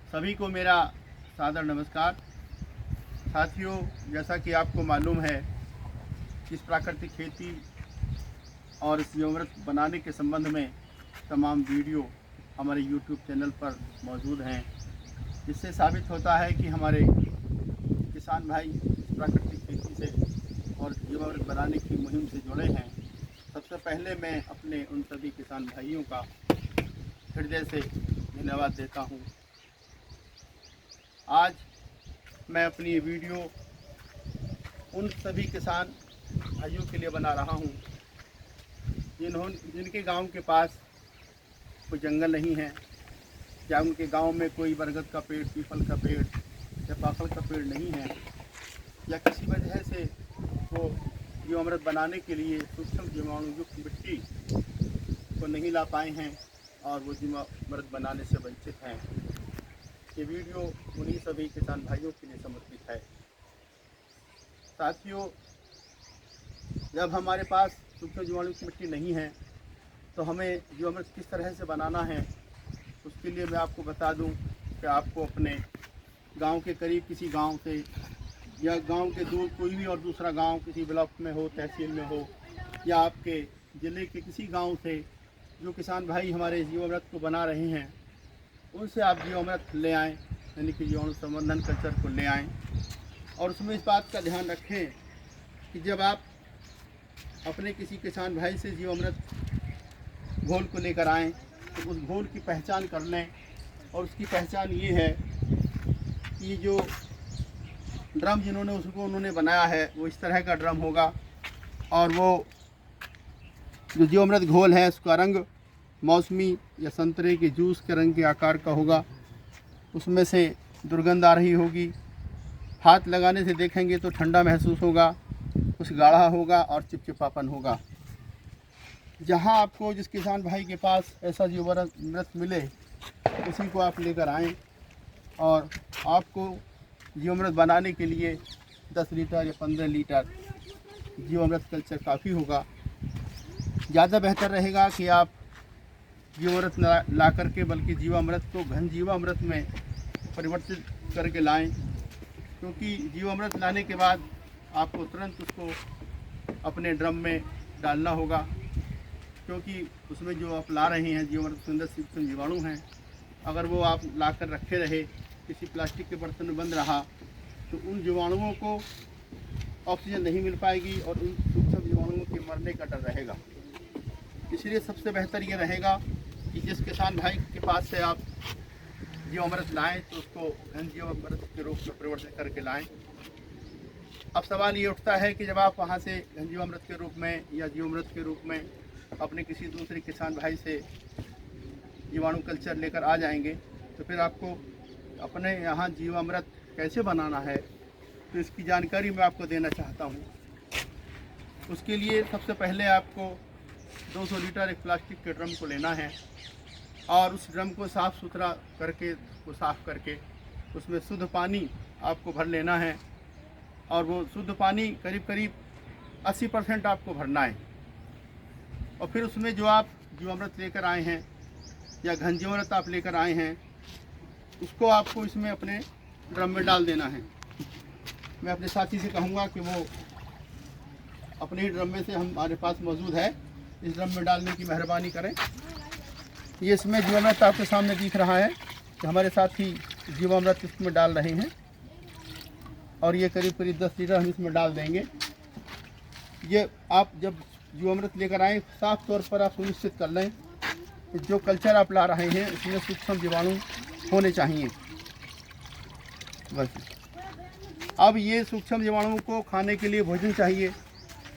सभी को मेरा सादर नमस्कार। साथियों, जैसा कि आपको मालूम है, इस प्राकृतिक खेती और इस जीवामृत बनाने के संबंध में तमाम वीडियो हमारे YouTube चैनल पर मौजूद हैं। इससे साबित होता है कि हमारे किसान भाई इस प्राकृतिक खेती से और जीवामृत बनाने की मुहिम से जुड़े हैं। सबसे पहले मैं अपने उन सभी किसान भाइयों का हृदय से धन्यवाद देता हूं। आज मैं अपनी ये वीडियो उन सभी किसान भाइयों के लिए बना रहा हूं जिनके गांव के पास कोई जंगल नहीं है, या उनके गांव में कोई बरगद का पेड़, पीपल का पेड़ या पाकड़ का पेड़ नहीं है, या किसी वजह से वो जीवामृत बनाने के लिए सूक्ष्म जीवाणु युक्त मिट्टी को नहीं ला पाए हैं और वो जीवामृत बनाने से वंचित हैं। ये वीडियो उन्हीं सभी किसान भाइयों के लिए समर्पित है। साथियों, जब हमारे पास सूक्ष्म जीवाणु की मिट्टी नहीं है तो हमें जीवामृत किस तरह से बनाना है, उसके लिए मैं आपको बता दूं कि आपको अपने गांव के करीब किसी गांव से या गांव के दूर कोई भी और दूसरा गांव किसी ब्लॉक में हो, तहसील में हो, या आपके ज़िले के किसी गांव से जो किसान भाई हमारे जीवामृत को बना रहे हैं, उनसे आप जीवामृत ले आएँ, यानी कि जीवाणु संवर्धन कल्चर को ले आएँ। और उसमें इस बात का ध्यान रखें कि जब आप अपने किसी किसान भाई से जीवामृत घोल को लेकर आएँ तो उस घोल की पहचान कर लें। और उसकी पहचान ये है कि जो ड्रम उन्होंने बनाया है वो इस तरह का ड्रम होगा, और वो जो जीवामृत घोल है उसका रंग मौसमी या संतरे के जूस के रंग के आकार का होगा। उसमें से दुर्गंध आ रही होगी, हाथ लगाने से देखेंगे तो ठंडा महसूस होगा, कुछ गाढ़ा होगा और चिपचिपापन होगा। जहां आपको जिस किसान भाई के पास ऐसा जीवामृत मिले उसी को आप लेकर आएँ, और आपको जीवामृत बनाने के लिए 10 लीटर या 15 लीटर जीवामृत कल्चर काफ़ी होगा। ज़्यादा बेहतर रहेगा कि आप जीवामृत ला करके बल्कि जीवामृत को घन जीवामृत में परिवर्तित करके लाएं, क्योंकि जीवामृत लाने के बाद आपको तुरंत उसको अपने ड्रम में डालना होगा, क्योंकि उसमें जो आप ला रहे हैं जीवामृत सुंदर सूक्ष्म जीवाणु हैं। अगर वो आप ला कर रखे रहे, किसी प्लास्टिक के बर्तन में बंद रहा, तो उन जीवाणुओं को ऑक्सीजन नहीं मिल पाएगी और उन सूक्ष्म जीवाणुओं के मरने का डर रहेगा। इसलिए सबसे बेहतर ये रहेगा कि जिस किसान भाई के पास से आप जीवामृत लाएँ तो उसको घन जीवामृत के रूप में परिवर्तित करके लाएँ। अब सवाल ये उठता है कि जब आप वहाँ से घन जीवामृत के रूप में या जीवामृत के रूप में अपने किसी दूसरे किसान भाई से जीवाणु कल्चर लेकर आ जाएंगे, तो फिर आपको अपने यहाँ जीवामृत कैसे बनाना है, तो इसकी जानकारी मैं आपको देना चाहता हूँ। उसके लिए सबसे पहले आपको 200 लीटर एक प्लास्टिक के ड्रम को लेना है, और उस ड्रम को साफ़ सुथरा करके उसको साफ़ करके उसमें शुद्ध पानी आपको भर लेना है। और वो शुद्ध पानी करीब करीब 80% आपको भरना है। और फिर उसमें जो आप जीवामृत लेकर आए हैं या घन जीवामृत आप लेकर आए हैं, उसको आपको इसमें अपने ड्रम में डाल देना है। मैं अपने साथी से कहूँगा कि वो अपने ही ड्रम में से हमारे पास मौजूद है, इस ड्रम में डालने की मेहरबानी करें। ये इसमें जीवामृत आपके सामने दिख रहा है कि हमारे साथी जीवामृत इसमें डाल रहे हैं, और ये करीब करीब 10 लीटर हम इसमें डाल देंगे। ये आप जब जीवामृत लेकर आएँ, साफ तौर पर आप सुनिश्चित कर लें कि जो कल्चर आप ला रहे हैं उसमें सूक्ष्म जीवाणु होने चाहिए। बस अब ये सूक्ष्म जीवाणुओं को खाने के लिए भोजन चाहिए,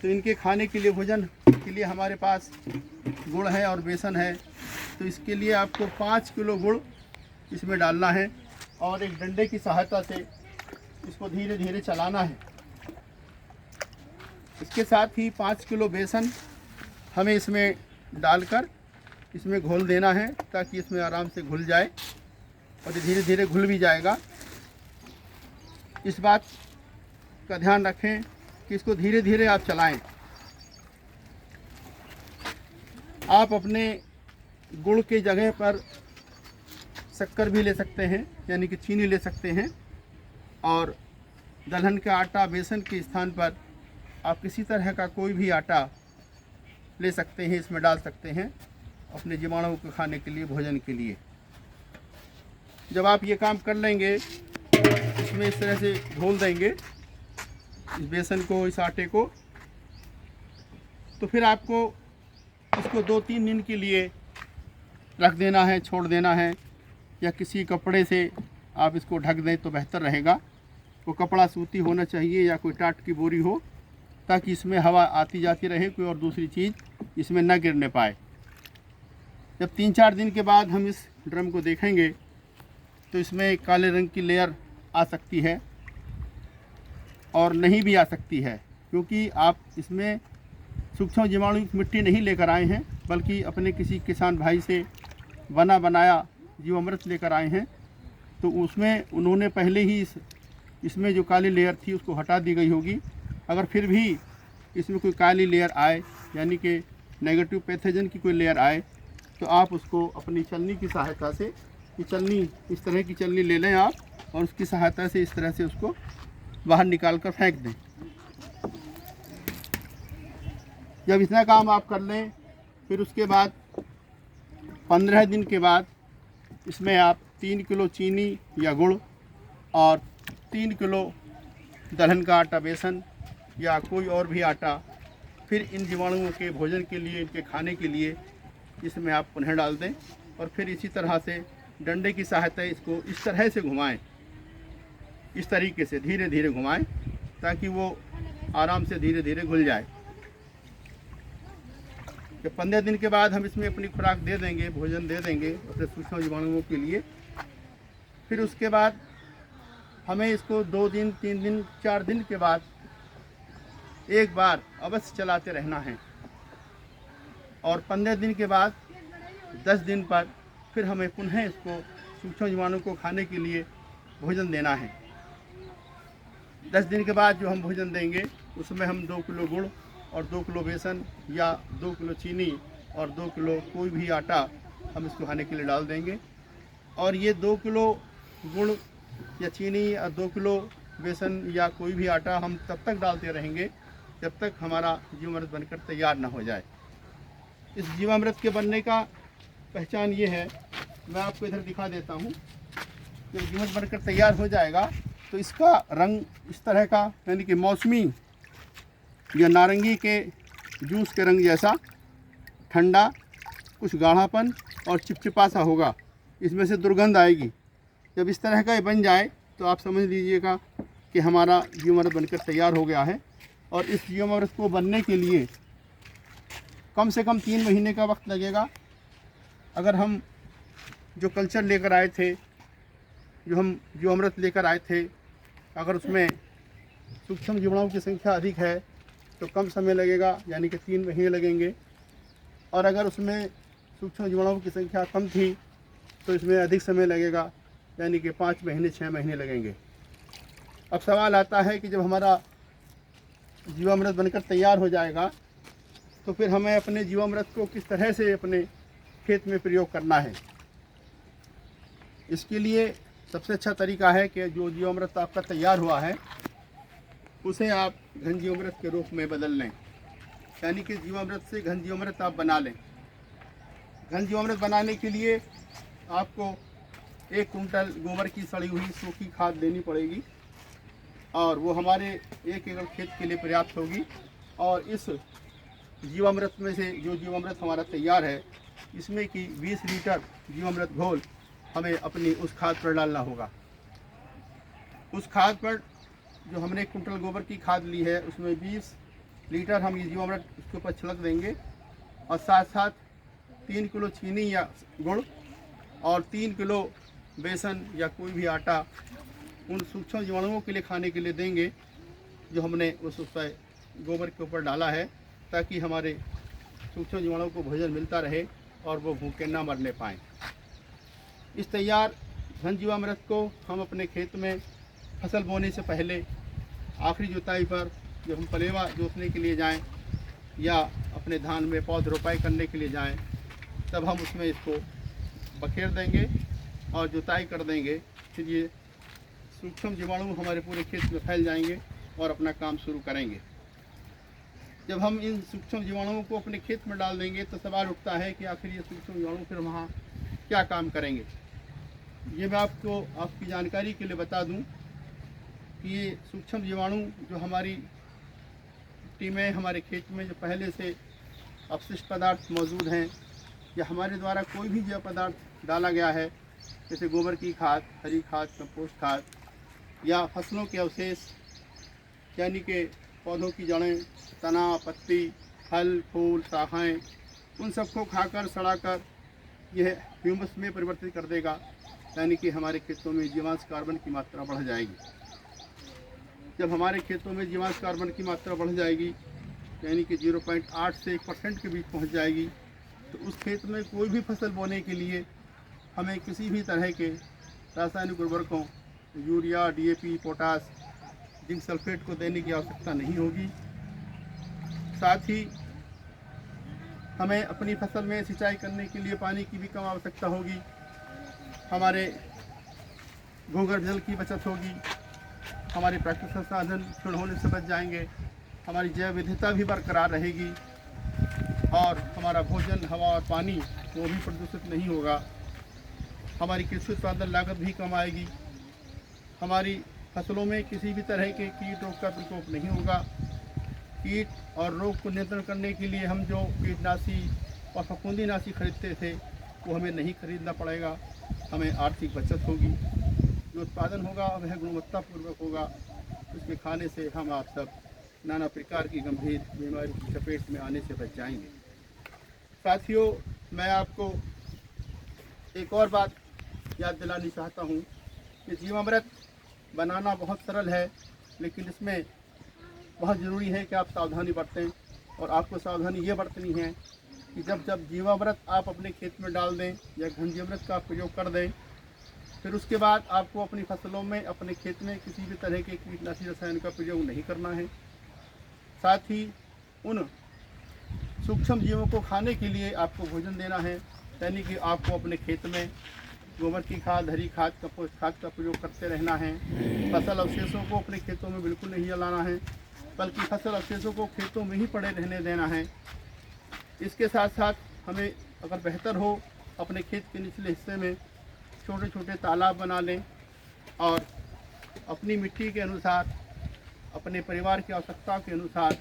तो इनके खाने के लिए भोजन के लिए हमारे पास गुड़ है और बेसन है। तो इसके लिए आपको 5 किलो गुड़ इसमें डालना है, और एक डंडे की सहायता से इसको धीरे धीरे चलाना है। इसके साथ ही 5 किलो बेसन हमें इसमें डालकर इसमें घोल देना है, ताकि इसमें आराम से घुल जाए, और धीरे धीरे घुल भी जाएगा। इस बात का ध्यान रखें कि इसको धीरे धीरे आप चलाएं। आप अपने गुड़ के जगह पर शक्कर भी ले सकते हैं, यानी कि चीनी ले सकते हैं। और दलहन का आटा, बेसन के स्थान पर आप किसी तरह का कोई भी आटा ले सकते हैं, इसमें डाल सकते हैं अपने जीवाणुओं को खाने के लिए, भोजन के लिए। जब आप ये काम कर लेंगे, इसमें इस तरह से घोल देंगे इस बेसन को, इस आटे को, तो फिर आपको इसको 2-3 दिन के लिए रख देना है, छोड़ देना है, या किसी कपड़े से आप इसको ढक दें तो बेहतर रहेगा। वो कपड़ा सूती होना चाहिए या कोई टाट की बोरी हो, ताकि इसमें हवा आती जाती रहे, कोई और दूसरी चीज़ इसमें न गिरने पाए। जब 3-4 दिन के बाद हम इस ड्रम को देखेंगे तो इसमें काले रंग की लेयर आ सकती है और नहीं भी आ सकती है, क्योंकि आप इसमें सूक्ष्म जीवाणु मिट्टी नहीं लेकर आए हैं, बल्कि अपने किसी किसान भाई से बना बनाया जीवामृत लेकर आए हैं। तो उसमें उन्होंने पहले ही इसमें जो काली लेयर थी उसको हटा दी गई होगी। अगर फिर भी इसमें कोई काली लेयर आए, यानी कि नेगेटिव पैथोजन की कोई लेयर आए, तो आप उसको अपनी छलनी की सहायता से, ये छलनी, इस तरह की छलनी ले लें आप, और उसकी सहायता से इस तरह से उसको बाहर निकाल कर फेंक दें। जब इतना काम आप कर लें, फिर उसके बाद 15 दिन के बाद इसमें आप 3 किलो चीनी या गुड़ और 3 किलो दलहन का आटा, बेसन या कोई और भी आटा, फिर इन जीवाणुओं के भोजन के लिए, इनके खाने के लिए इसमें आप पुनः डाल दें। और फिर इसी तरह से डंडे की सहायता इसको इस तरह से घुमाएं, इस तरीके से धीरे धीरे घुमाएं, ताकि वो आराम से धीरे धीरे घुल जाए। जब 15 दिन के बाद हम इसमें अपनी खुराक दे देंगे, भोजन दे देंगे अपने सूक्ष्म जीवाणुओं के लिए, फिर उसके बाद हमें इसको 2 दिन, 3 दिन, 4 दिन के बाद एक बार अवश्य चलाते रहना है। और 15 दिन के बाद 10 दिन पर फिर हमें पुनः इसको सूक्ष्म जीवाणु को खाने के लिए भोजन देना है। 10 दिन के बाद जो हम भोजन देंगे उसमें हम 2 किलो गुड़ और 2 किलो बेसन या 2 किलो चीनी और 2 किलो कोई भी आटा हम इसको खाने के लिए डाल देंगे। और ये 2 किलो गुड़ या चीनी या 2 किलो बेसन या कोई भी आटा हम तब तक डालते रहेंगे जब तक हमारा जीवामृत बनकर तैयार ना हो जाए। इस जीवामृत के बनने का पहचान ये है, मैं आपको इधर दिखा देता हूँ। जब जीवामृत बनकर तैयार हो जाएगा तो इसका रंग इस तरह का, यानी कि मौसमी या नारंगी के जूस के रंग जैसा, ठंडा, कुछ गाढ़ापन और चिपचिपा सा होगा। इसमें से दुर्गंध आएगी। जब इस तरह का ये बन जाए तो आप समझ लीजिएगा कि हमारा जीवामृत बनकर तैयार हो गया है। और इस जीवामृत को बनने के लिए कम से कम 3 महीने का वक्त लगेगा। अगर हम जो कल्चर लेकर आए थे, जो हम जीवामृत लेकर आए थे, अगर उसमें सूक्ष्म जीवाणुओं की संख्या अधिक है तो कम समय लगेगा, यानी कि 3 महीने लगेंगे। और अगर उसमें सूक्ष्म जीवाणुओं की संख्या कम थी तो इसमें अधिक समय लगेगा, यानी कि 5 महीने 6 महीने लगेंगे। अब सवाल आता है कि जब हमारा जीवामृत बनकर तैयार हो जाएगा तो फिर हमें अपने जीवामृत को किस तरह से अपने खेत में प्रयोग करना है। इसके लिए सबसे अच्छा तरीका है कि जो जीवामृत आपका तैयार हुआ है उसे आप घन जीवामृत के रूप में बदल लें, यानी कि जीवामृत से घन जीवामृत आप बना लें। घन जीवामृत बनाने के लिए आपको 1 कुंटल गोबर की सड़ी हुई सूखी खाद देनी पड़ेगी और वो हमारे 1 एकड़ खेत के लिए पर्याप्त होगी। और इस जीवामृत में से जो जीवामृत हमारा तैयार है, इसमें कि 20 लीटर जीवामृत घोल हमें अपनी उस खाद पर डालना होगा। उस खाद पर जो हमने 1 कुंटल गोबर की खाद ली है उसमें 20 लीटर हम ये जीवामृत उसके ऊपर छिड़क देंगे। और साथ साथ 3 किलो चीनी या गुड़ और 3 किलो बेसन या कोई भी आटा उन सूक्ष्म जीवाणुओं के लिए खाने के लिए देंगे जो हमने उस पर गोबर के ऊपर डाला है, ताकि हमारे सूक्ष्म जीवाणुओं को भोजन मिलता रहे और वो भूखे ना मरने पाएँ। इस तैयार घन जीवामृत को हम अपने खेत में फसल बोने से पहले आखिरी जुताई पर जब हम पलेवा जोतने के लिए जाएं या अपने धान में पौध रोपाई करने के लिए जाएं, तब हम उसमें इसको बखेर देंगे और जुताई कर देंगे, फिर ये सूक्ष्म जीवाणु हमारे पूरे खेत में फैल जाएंगे और अपना काम शुरू करेंगे। जब हम इन सूक्ष्म जीवाणुओं को अपने खेत में डाल देंगे तो सवाल उठता है कि आखिर ये सूक्ष्म जीवाणु फिर वहाँ क्या काम करेंगे। ये मैं आपको आपकी जानकारी के लिए बता दूं कि ये सूक्ष्म जीवाणु जो हमारी मिट्टी में, हमारे खेत में जो पहले से अपशिष्ट पदार्थ मौजूद हैं या हमारे द्वारा कोई भी जैव पदार्थ डाला गया है, जैसे गोबर की खाद, हरी खाद, कंपोस्ट खाद या फसलों के अवशेष यानी कि पौधों की जड़ें, तना, पत्ती, फल, फूल, शाखाएं, उन सबको खाकर सड़ाकर यह ह्यूमस में परिवर्तित कर देगा, यानी कि हमारे खेतों में जीवांश कार्बन की मात्रा बढ़ जाएगी। जब हमारे खेतों में जीवांश कार्बन की मात्रा बढ़ जाएगी, यानी कि 0.8 से 1% के बीच पहुंच जाएगी, तो उस खेत में कोई भी फसल बोने के लिए हमें किसी भी तरह के रासायनिक उर्वरकों, urea, DAP, potash, zinc sulphate को देने की आवश्यकता नहीं होगी। साथ ही हमें अपनी फसल में सिंचाई करने के लिए पानी की भी कम आवश्यकता होगी। हमारे भूगर्भ जल की बचत होगी, हमारे प्राकृतिक संसाधन क्षीण होने से बच जाएंगे, हमारी जैव विविधता भी बरकरार रहेगी और हमारा भोजन, हवा और पानी वो भी प्रदूषित नहीं होगा। हमारी कृषि उत्पादन लागत भी कम आएगी। हमारी फसलों में किसी भी तरह के कीट रोग का प्रकोप नहीं होगा। कीट और रोग को नियंत्रण करने के लिए हम जो कीटनाशी और फफूंदीनाशी खरीदते थे वो हमें नहीं खरीदना पड़ेगा। हमें आर्थिक बचत होगी। जो उत्पादन होगा वह गुणवत्तापूर्वक होगा। उसके खाने से हम आप सब नाना प्रकार की गंभीर बीमारी की चपेट में आने से बच जाएंगे। साथियों, मैं आपको एक और बात याद दिलानी चाहता हूँ कि जीवामृत बनाना बहुत सरल है, लेकिन इसमें बहुत ज़रूरी है कि आप सावधानी बरतें। और आपको सावधानी ये बरतनी है कि जब जब जीवामृत आप अपने खेत में डाल दें या घनजीवामृत का प्रयोग कर दें, फिर उसके बाद आपको अपनी फसलों में, अपने खेत में किसी भी तरह के कीटनाशी रसायन का प्रयोग नहीं करना है। साथ ही उन सूक्ष्म जीवों को खाने के लिए आपको भोजन देना है, यानी कि आपको अपने खेत में गोबर की खाद, हरी खाद, कंपोस्ट खाद का प्रयोग करते रहना है। फसल अवशेषों को अपने खेतों में बिल्कुल नहीं जलाना है, बल्कि फसल अवशेषों को खेतों में ही पड़े रहने देना है। इसके साथ साथ हमें अगर बेहतर हो अपने खेत के निचले हिस्से में छोटे छोटे तालाब बना लें और अपनी मिट्टी के अनुसार, अपने परिवार की आवश्यकताओं के अनुसार,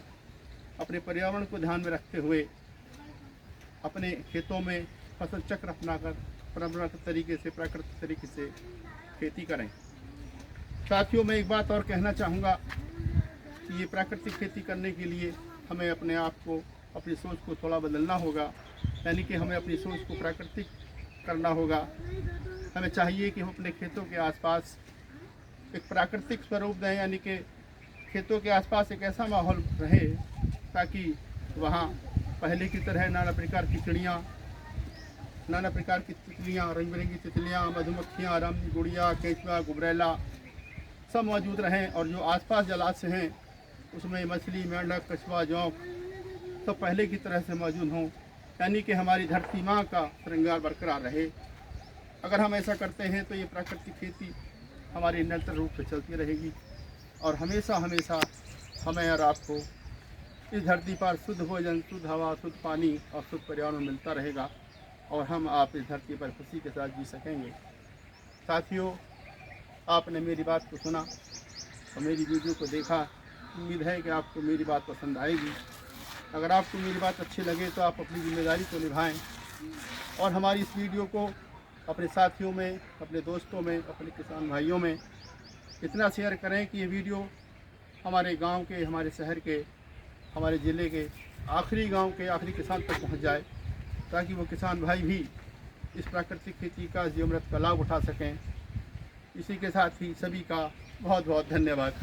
अपने पर्यावरण को ध्यान में रखते हुए अपने खेतों में फसल चक्र अपनाकर परंपरागत तरीके से, प्राकृतिक तरीके से खेती करें। साथियों, मैं एक बात और कहना चाहूँगा कि ये प्राकृतिक खेती करने के लिए हमें अपने आप को, अपनी सोच को थोड़ा बदलना होगा, यानी कि हमें अपनी सोच को प्राकृतिक करना होगा। हमें चाहिए कि हम अपने खेतों के आसपास एक प्राकृतिक स्वरूप दें, यानी कि खेतों के आसपास एक ऐसा माहौल रहे ताकि वहाँ पहले की तरह नाना प्रकार की चिड़ियाँ, नाना प्रकार की तितलियाँ, रंग बिरंगी तितलियाँ, मधुमक्खियाँ, रामनी गुड़िया, केंचुआ, गुबरैला सब मौजूद रहें। और जो आसपास जलाशय हैं उसमें मछली, मेंढक, कछुआ, जोंक सब पहले की तरह से मौजूद हों, यानी कि हमारी धरती माँ का श्रृंगार बरकरार रहे। अगर हम ऐसा करते हैं तो ये प्राकृतिक खेती हमारी निरंतर रूप से चलती रहेगी और हमेशा हमेशा हमें और आपको इस धरती पर शुद्ध भोजन, शुद्ध हवा, शुद्ध पानी और शुद्ध पर्यावरण मिलता रहेगा और हम आप इस धरती पर खुशी के साथ जी सकेंगे। साथियों, आपने मेरी बात को सुना और मेरी वीडियो को देखा। उम्मीद है कि आपको मेरी बात पसंद आएगी। अगर आपको मेरी बात अच्छी लगे तो आप अपनी जिम्मेदारी को निभाएं और हमारी इस वीडियो को अपने साथियों में, अपने दोस्तों में, अपने किसान भाइयों में इतना शेयर करें कि ये वीडियो हमारे गांव के, हमारे शहर के, हमारे ज़िले के आखिरी गांव के आखिरी किसान तक पहुंच जाए, ताकि वो किसान भाई भी इस प्राकृतिक खेती का, जीवामृत का लाभ उठा सकें। इसी के साथ ही सभी का बहुत बहुत धन्यवाद।